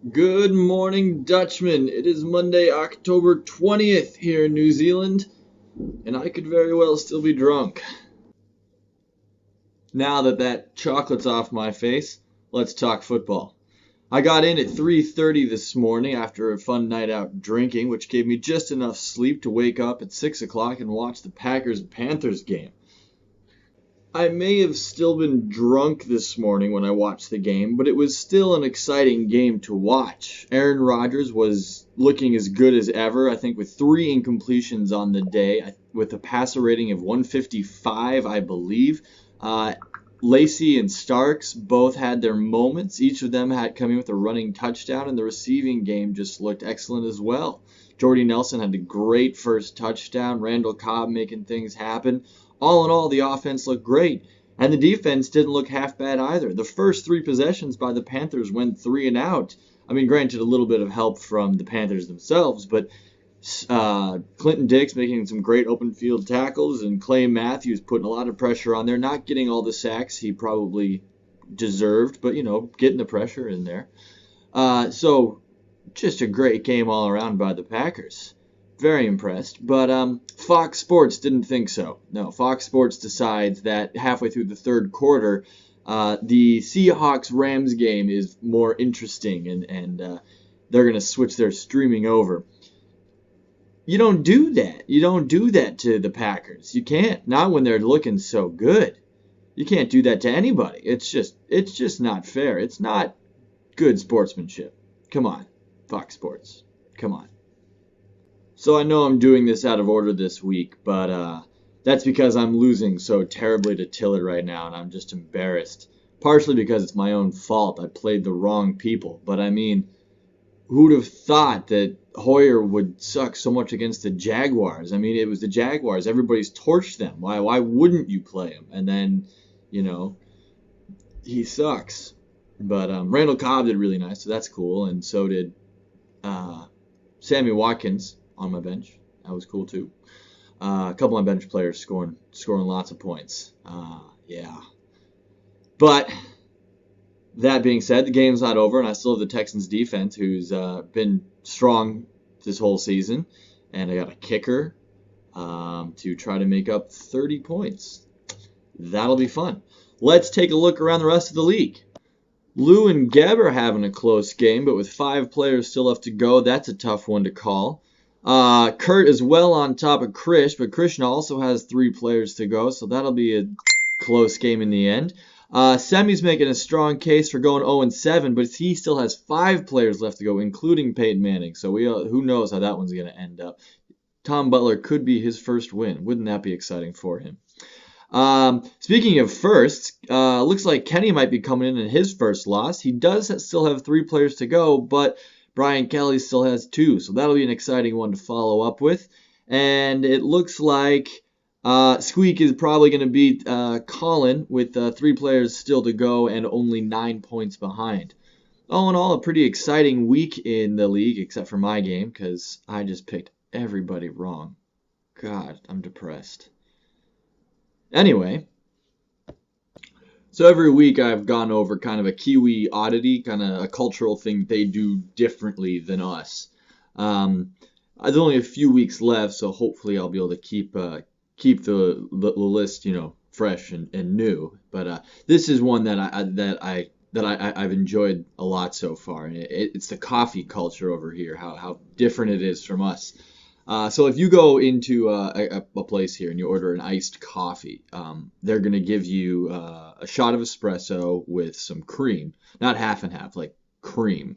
Good morning, Dutchmen. It is Monday, October 20th here in New Zealand, and I could very well still be drunk. Now that that chocolate's off my face, let's talk football. I got in at 3:30 this morning after a fun night out drinking, which gave me just enough sleep to wake up at 6 o'clock and watch the Packers-Panthers game. I may have still been drunk this morning when I watched the game, but it was still an exciting game to watch. Aaron Rodgers was looking as good as ever, I think, with three incompletions on the day, with a passer rating of 155, I believe. Lacey and Starks both had their moments. Each of them had come in with a running touchdown, and the receiving game just looked excellent as well. Jordy Nelson had a great first touchdown. Randall Cobb making things happen. All in all, the offense looked great, and the defense didn't look half bad either. The first three possessions by the Panthers went 3-and-out. I mean, granted, a little bit of help from the Panthers themselves, but Clinton Dix making some great open field tackles, and Clay Matthews putting a lot of pressure on there, not getting all the sacks he probably deserved, but, getting the pressure in there. So just a great game all around by the Packers. Very impressed. But Fox Sports didn't think so. No, Fox Sports decides that halfway through the third quarter, the Seahawks-Rams game is more interesting, and they're going to switch their streaming over. You don't do that. You don't do that to the Packers. You can't. Not when they're looking so good. You can't do that to anybody. It's just not fair. It's not good sportsmanship. Come on, Fox Sports. Come on. So I know I'm doing this out of order this week, but that's because I'm losing so terribly to Tillett right now, and I'm just embarrassed. Partially because it's my own fault. I played the wrong people. But I mean, who'd have thought that Hoyer would suck so much against the Jaguars? I mean, it was the Jaguars. Everybody's torched them. Why wouldn't you play him? And then, he sucks. But Randall Cobb did really nice, so that's cool. And so did Sammy Watkins on my bench. That was cool too. A couple of my bench players scoring lots of points. Yeah. But that being said, the game's not over, and I still have the Texans defense, who's been strong this whole season. And I got a kicker to try to make up 30 points. That'll be fun. Let's take a look around the rest of the league. Lou and Geb are having a close game, but with 5 players still left to go, that's a tough one to call. Kurt is well on top of Krish, but Krishna also has 3 players to go, so that'll be a close game in the end. Semi's making a strong case for going 0-7, but he still has 5 players left to go, including Peyton Manning, so who knows how that one's going to end up. Tom Butler could be his first win. Wouldn't that be exciting for him? Speaking of firsts, looks like Kenny might be coming in his first loss. He does still have 3 players to go, but Brian Kelly still has 2, so that'll be an exciting one to follow up with. And it looks like Squeak is probably going to beat Colin with 3 players still to go and only 9 points behind. All in all, a pretty exciting week in the league, except for my game, because I just picked everybody wrong. God, I'm depressed. Anyway, so every week I've gone over kind of a Kiwi oddity, kind of a cultural thing they do differently than us. There's only a few weeks left, so hopefully I'll be able to keep the list, fresh and new. But this is one that I've enjoyed a lot so far, and it's the coffee culture over here. How different it is from us. So if you go into a place here and you order an iced coffee, they're going to give you a shot of espresso with some cream. Not half and half, like cream.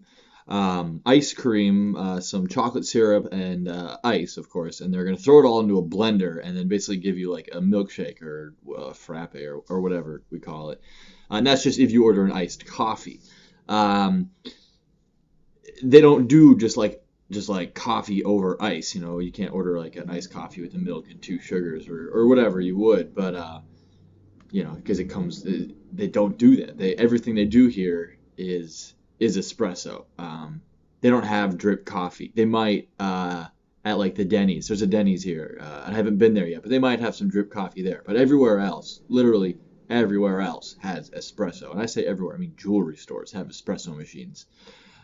Ice cream, some chocolate syrup, and ice, of course. And they're going to throw it all into a blender and then basically give you like a milkshake or a frappe or whatever we call it. And that's just if you order an iced coffee. They don't do just like coffee over ice. You can't order like an iced coffee with the milk and 2 sugars or whatever you would, but because it comes, they don't do that. Everything they do here is espresso. They don't have drip coffee. They might at like the Denny's. There's a Denny's here. I haven't been there yet, but they might have some drip coffee there. But everywhere else, literally everywhere else, has espresso. And I say everywhere, I mean jewelry stores have espresso machines.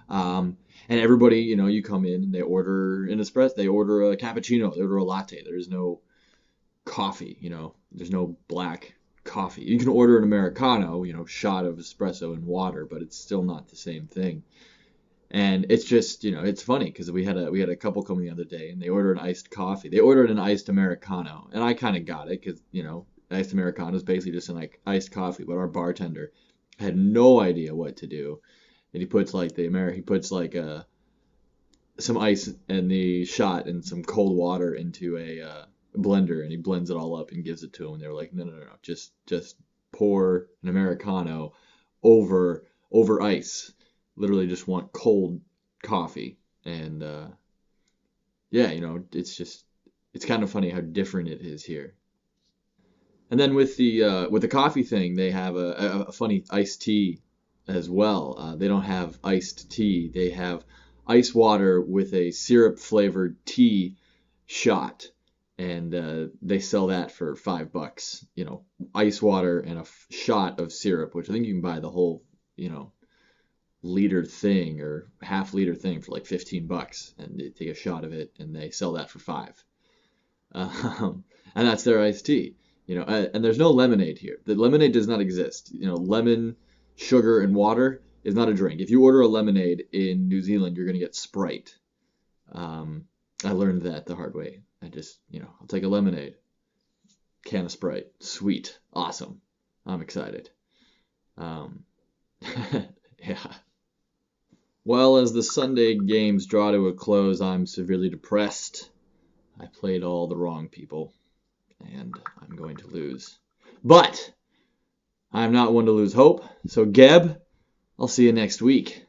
And everybody, you come in and they order an espresso, they order a cappuccino, they order a latte. There's no coffee, there's no black coffee. You can order an Americano, shot of espresso and water, but it's still not the same thing. And it's just, it's funny because we had a couple coming the other day and they ordered an iced coffee. They ordered an iced Americano, and I kind of got it because, iced Americano is basically just an like iced coffee, but our bartender had no idea what to do. And he puts like some ice and the shot and some cold water into a blender, and he blends it all up and gives it to him. And they were like, no, no, no, no, just pour an Americano over ice. Literally just want cold coffee. And yeah, it's kind of funny how different it is here. And then with the coffee thing, they have a funny iced tea as well. They don't have iced tea. They have ice water with a syrup flavored tea shot, and they sell that for $5. Ice water and a shot of syrup, which I think you can buy the whole, liter thing or half-liter thing for like $15, and they take a shot of it, and they sell that for 5. And that's their iced tea. And there's no lemonade here. The lemonade does not exist. Lemon, sugar, and water is not a drink. If you order a lemonade in New Zealand, you're gonna get Sprite. I learned that the hard way. I just, I'll take a lemonade, can of Sprite, sweet, awesome. I'm excited. Yeah. Well, as the Sunday games draw to a close, I'm severely depressed. I played all the wrong people, and I'm going to lose. But I'm not one to lose hope. So, Geb, I'll see you next week.